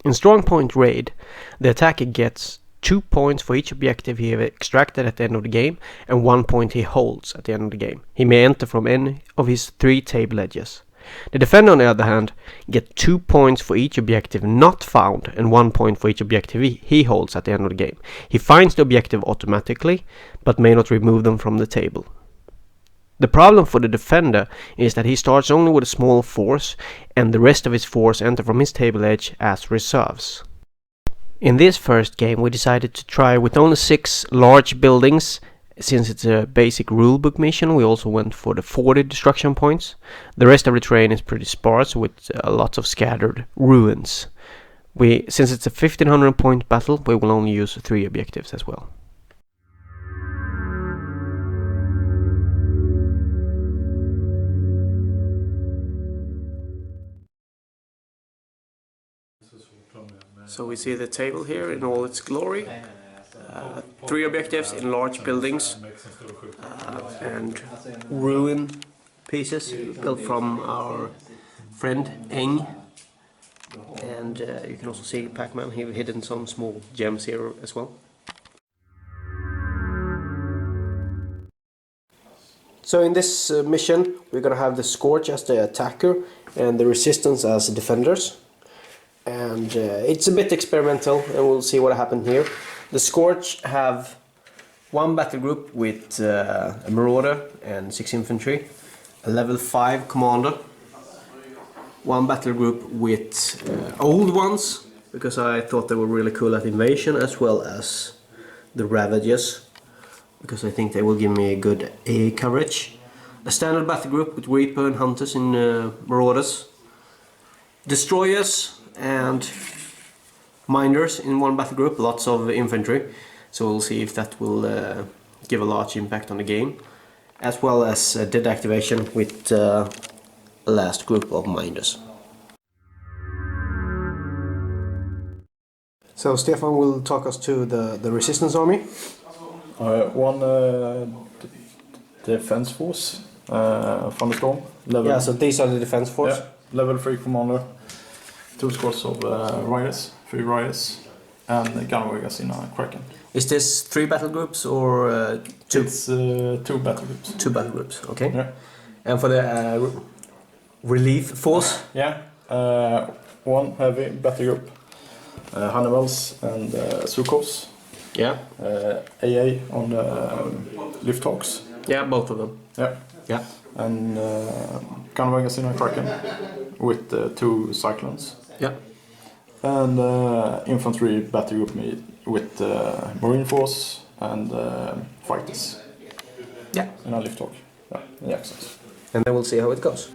In Strongpoint Raid, the attacker gets 2 points for each objective he has extracted at the end of the game, and 1 point he holds at the end of the game. He may enter from any of his 3 table edges. The defender, on the other hand, gets 2 points for each objective not found, and 1 point for each objective he holds at the end of the game. He finds the objective automatically, but may not remove them from the table. The problem for the defender is that he starts only with a small force, and the rest of his force enter from his table edge as reserves. In this first game we decided to try with only 6 large buildings. Since it's a basic rulebook mission, we also went for the 40 destruction points. The rest of the terrain is pretty sparse with lots of scattered ruins. Since it's a 1500 point battle, we will only use 3 objectives as well. So we see the table here in all its glory. 3 objectives in large buildings and ruin pieces built from our friend Eng. And you can also see Pac-Man, he's hidden some small gems here as well. So in this mission we're gonna have the Scorch as the attacker and the Resistance as defenders. And it's a bit experimental, and we'll see what happened here. The Scorch have 1 battle group with a Marauder and 6 infantry, a level 5 commander, 1 battle group with old ones, because I thought they were really cool at invasion, as well as the Ravagers, because I think they will give me a good AA coverage. A standard battle group with Reaper and Hunters in Marauders, Destroyers and Minders in 1 battle group, lots of infantry, so we'll see if that will give a large impact on the game, as well as dead activation with a last group of Minders. So Stefan will talk us to the Resistance army. 1 defense force from the storm. Yeah, so these are the defense force. Yeah, level 3 commander. 2 squads of riders, 3 riders, and gunwaggers in a Kraken. Is this 3 battle groups or 2? It's 2 battle groups. 2 battle groups, okay. Yeah. And for the relief force? Yeah, 1 heavy battle group, Hannibals and Sukhovs. Yeah. AA on the lift hawks. Yeah, both of them. Yeah. Yeah. And gunwaggers in a Kraken with 2 cyclones. Yeah. And infantry battle group with marine force and fighters. Yeah. And a lift hawk. Yeah, in the accents. And then we'll see how it goes.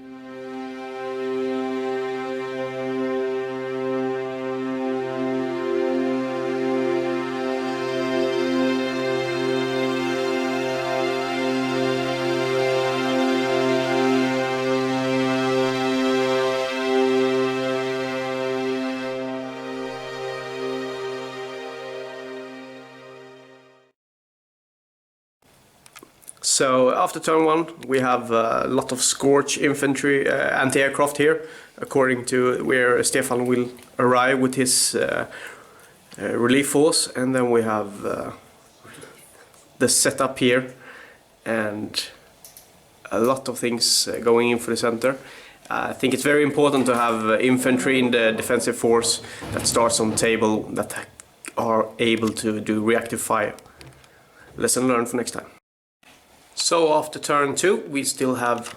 So after turn 1 we have a lot of Scorch infantry anti-aircraft here, according to where Stefan will arrive with his relief force, and then we have the setup here and a lot of things going in for the center. I think it's very important to have infantry in the defensive force that starts on table, that are able to do reactive fire. Lesson learned for next time. So after turn 2 we still have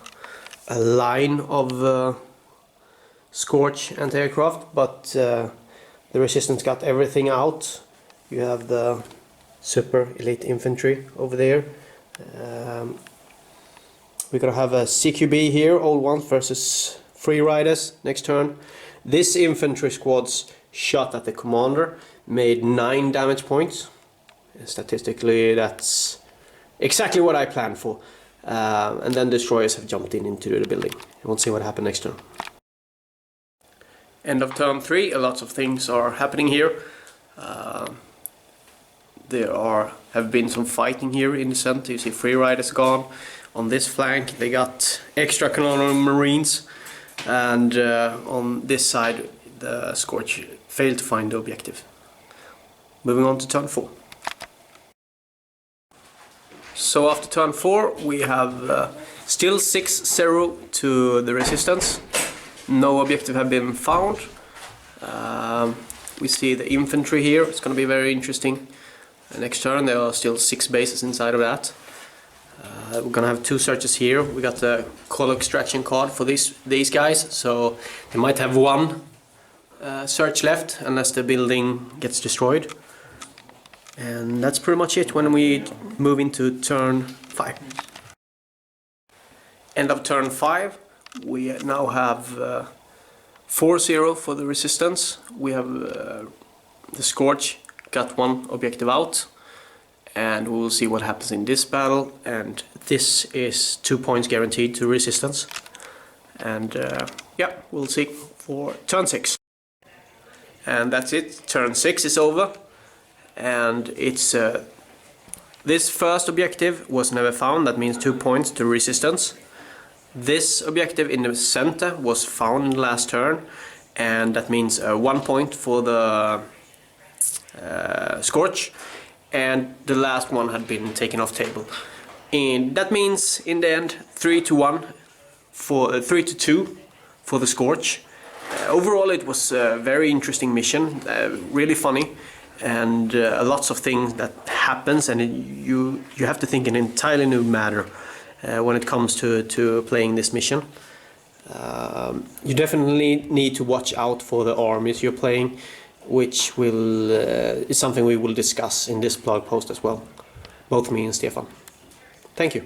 a line of Scorch anti-aircraft, but the Resistance got everything out. You have the super elite infantry over there. We're gonna have a CQB here, old ones versus free riders next turn. This infantry squad's shot at the commander made 9 damage points. Statistically that's exactly what I planned for. And then destroyers have jumped into the building. We'll see what happens next turn. End of turn 3, a lot of things are happening here. There have been some fighting here in the center. You see free riders gone. On this flank they got extra colonial marines, and on this side the Scorch Failed to find the objective. Moving on to turn 4. So after turn 4 we have still 6-0 to the resistance. No objective have been found. We see the infantry here. It's going to be very interesting. Next turn there are still 6 bases inside of that. We're going to have 2 searches here. We got the call extraction card for these guys, so they might have 1 search left unless the building gets destroyed. And that's pretty much it when we move into turn 5. End of turn 5. We now have 4-0 for the resistance. We have the Scorch got 1 objective out, and we will see what happens in this battle. And this is 2 points guaranteed to resistance. And yeah, we'll see for turn 6. And that's it. Turn 6 is over, and it's this first objective was never found. That means 2 points to resistance. This objective in the center was found in the last turn, and that means 1 point for the Scorch, and the last one had been taken off table. And that means in the end 3-1 for 3-2 for the Scorch. Overall it was a very interesting mission, really funny, and lots of things that happens, and you have to think in an entirely new manner when it comes to playing this mission. You definitely need to watch out for the armies you're playing, which is something we will discuss in this blog post as well, both me and Stefan. Thank you.